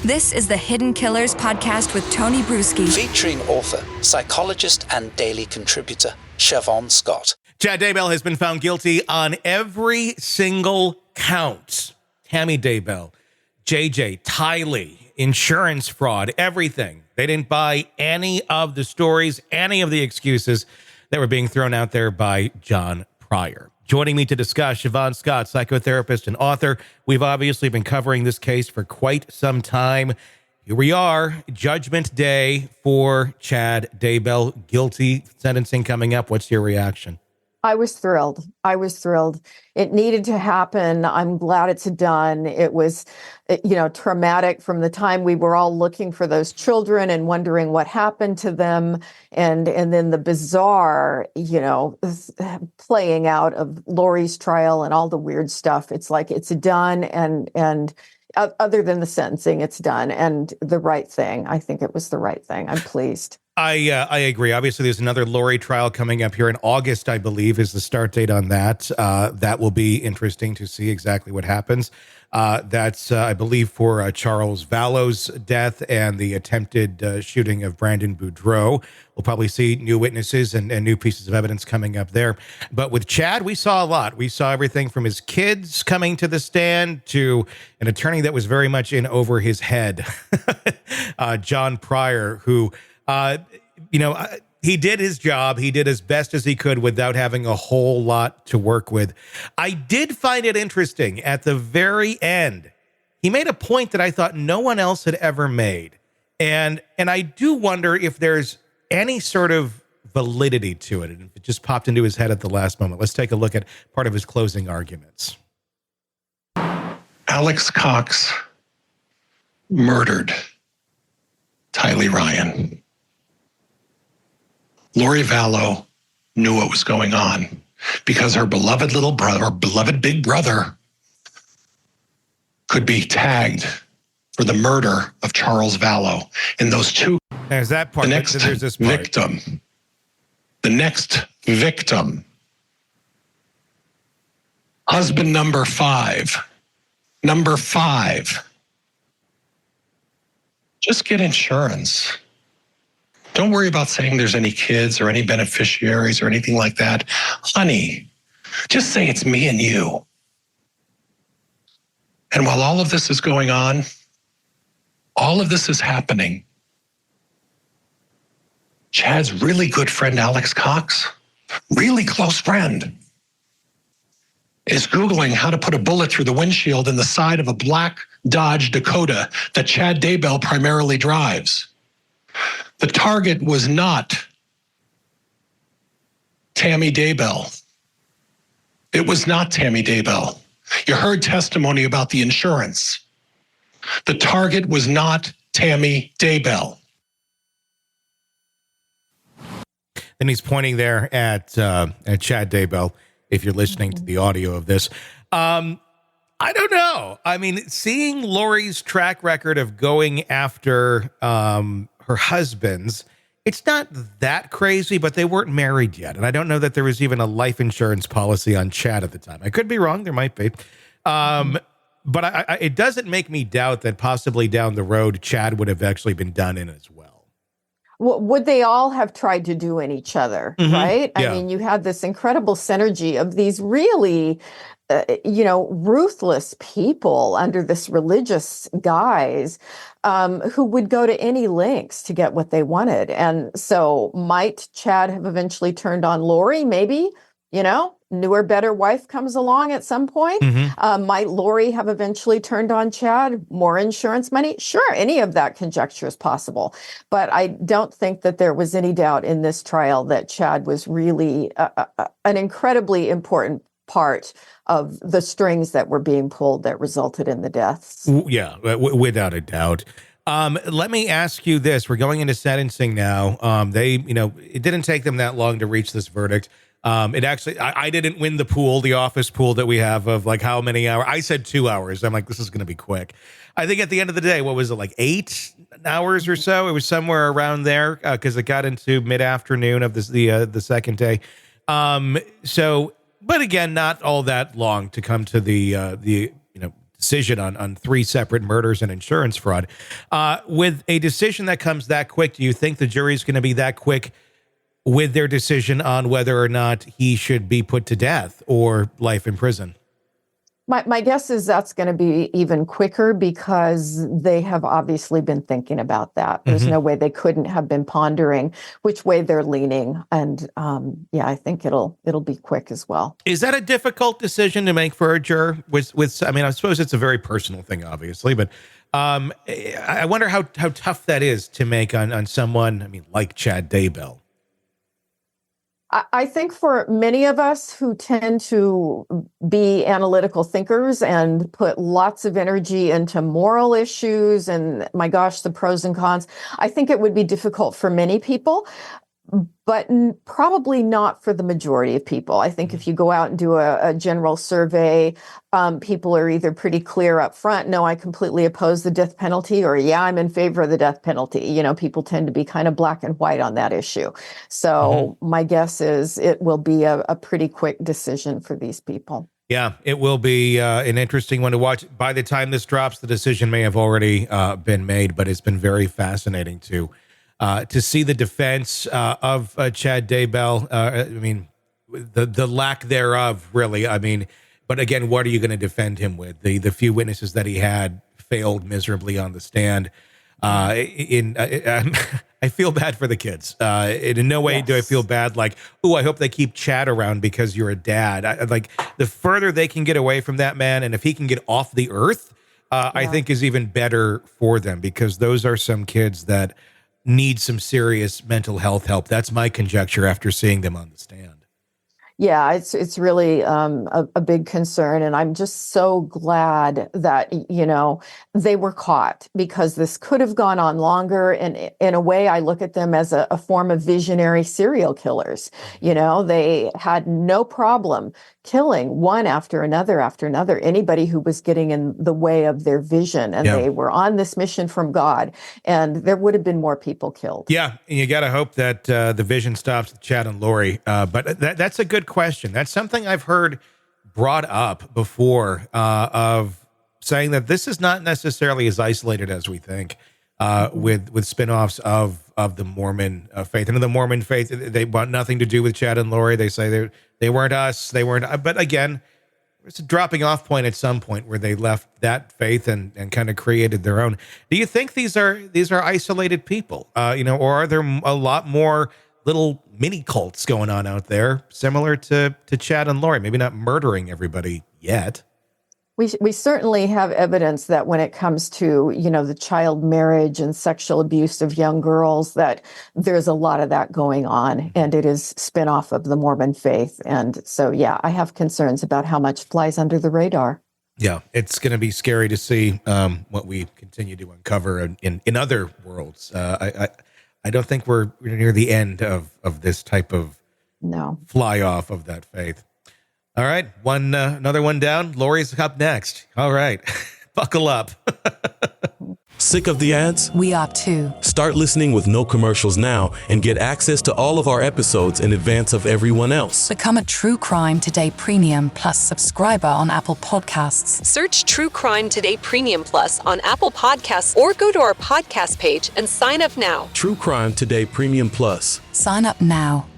This is the Hidden Killers podcast with Tony Brueski. Featuring author, psychologist, and daily contributor, Shavaun Scott. Chad Daybell has been found guilty on every single count. Tammy Daybell, JJ, Tylee, insurance fraud, everything. They didn't buy any of the stories, any of the excuses that were being thrown out there by John Pryor. Joining me to discuss, Shavaun Scott, psychotherapist and author. We've obviously been covering this case for quite some time. Here we are, Judgment Day for Chad Daybell. Guilty sentencing coming up. What's your reaction? I was thrilled. It needed to happen. I'm glad it's done. It was, traumatic from the time we were all looking for those children and wondering what happened to them. And then the bizarre, playing out of Lori's trial and all the weird stuff. It's like it's done. And other than the sentencing, it's done. And the right thing. I think it was the right thing. I'm pleased. I agree. Obviously, there's another Lori trial coming up here in August, I believe, is the start date on that. That will be interesting to see exactly what happens. That's, I believe, for Charles Vallow's death and the attempted shooting of Brandon Boudreaux. We'll probably see new witnesses and new pieces of evidence coming up there. But with Chad, we saw a lot. We saw everything from his kids coming to the stand to an attorney that was very much in over his head, John Pryor, who... he did his job. He did as best as he could without having a whole lot to work with. I did find it interesting at the very end. He made a point that I thought no one else had ever made. And I do wonder if there's any sort of validity to it. And it just popped into his head at the last moment. Let's take a look at part of his closing arguments. Alex Cox murdered Tylee Ryan. Lori Vallow knew what was going on because her beloved little brother, or beloved big brother, could be tagged for the murder of Charles Vallow. And those two, there's that part. The next victim, husband number five, just get insurance. Don't worry about saying there's any kids or any beneficiaries or anything like that. Honey, just say it's me and you. And while all of this is going on, all of this is happening, Chad's really good friend, Alex Cox, really close friend, is Googling how to put a bullet through the windshield in the side of a black Dodge Dakota that Chad Daybell primarily drives. The target was not Tammy Daybell. It was not Tammy Daybell. You heard testimony about the insurance. The target was not Tammy Daybell. And he's pointing there at Chad Daybell, if you're listening to the audio of this. I don't know. I mean, seeing Lori's track record of going after her husbands, it's not that crazy, but they weren't married yet. And I don't know that there was even a life insurance policy on Chad at the time. I could be wrong. There might be. But it doesn't make me doubt that possibly down the road, Chad would have actually been done in as well. Would they all have tried to do in each other, right? Yeah. I mean, you had this incredible synergy of these really, ruthless people under this religious guise who would go to any lengths to get what they wanted. And so might Chad have eventually turned on Lori? Maybe, newer, better wife comes along at some point. Might Lori have eventually turned on Chad? More insurance money? Sure, any of that conjecture is possible. But I don't think that there was any doubt in this trial that Chad was really an incredibly important part of the strings that were being pulled that resulted in the deaths. Yeah, without a doubt. Let me ask you this. We're going into sentencing now. It didn't take them that long to reach this verdict. It actually, I didn't win the office pool that we have of like how many hours. I said 2 hours. I'm like, this is going to be quick. I think at the end of the day, what was it, like 8 hours or so? It was somewhere around there because it got into mid-afternoon of the second day. But again, not all that long to come to the decision on 3 separate murders and insurance fraud. With a decision that comes that quick, do you think the jury's going to be that quick with their decision on whether or not he should be put to death or life in prison? My guess is that's going to be even quicker because they have obviously been thinking about that. There's no way they couldn't have been pondering which way they're leaning. And I think it'll be quick as well. Is that a difficult decision to make for a juror? I mean, I suppose it's a very personal thing, obviously, but I wonder how tough that is to make on someone, I mean, like Chad Daybell. I think for many of us who tend to be analytical thinkers and put lots of energy into moral issues and, my gosh, the pros and cons, I think it would be difficult for many people, but probably not for the majority of people. I think if you go out and do a general survey, people are either pretty clear up front, no, I completely oppose the death penalty, or yeah, I'm in favor of the death penalty. You know, people tend to be kind of black and white on that issue. So my guess is it will be a pretty quick decision for these people. Yeah, it will be an interesting one to watch. By the time this drops, the decision may have already been made, but it's been very fascinating to see the defense of Chad Daybell. I mean, the lack thereof, really. I mean, but again, what are you going to defend him with? The few witnesses that he had failed miserably on the stand. I feel bad for the kids. In no way do I feel bad like, oh, I hope they keep Chad around because you're a dad. Like, the further they can get away from that man, and if he can get off the earth, I think is even better for them, because those are some kids that need some serious mental health help. That's my conjecture after seeing them on the stand. Yeah, it's really a big concern. And I'm just so glad that, you know, they were caught, because this could have gone on longer. And in a way, I look at them as a form of visionary serial killers. You know, they had no problem killing one after another, anybody who was getting in the way of their vision. And they were on this mission from God, and there would have been more people killed. Yeah, and you got to hope that the vision stops with Chad and Lori. But that's a good question. That's something I've heard brought up before, of saying that this is not necessarily as isolated as we think, with spinoffs of the Mormon faith. And in the Mormon faith, they want nothing to do with Chad and Lori. They say they weren't us. They weren't. But again, it's a dropping off point at some point where they left that faith and kind of created their own. Do you think these are isolated people? Or are there a lot more little mini cults going on out there, similar to Chad and Lori? Maybe not murdering everybody yet. We certainly have evidence that when it comes to, you know, the child marriage and sexual abuse of young girls, that there's a lot of that going on, and it is spin-off of the Mormon faith. And so, yeah, I have concerns about how much flies under the radar. Yeah, it's going to be scary to see what we continue to uncover in other worlds. I don't think we're near the end of this type of fly off of that faith. All right, another one down. Lori's up next. All right, buckle up. Sick of the ads? We are too. Start listening with no commercials now and get access to all of our episodes in advance of everyone else. Become a True Crime Today Premium Plus subscriber on Apple Podcasts. Search True Crime Today Premium Plus on Apple Podcasts, or go to our podcast page and sign up now. True Crime Today Premium Plus. Sign up now.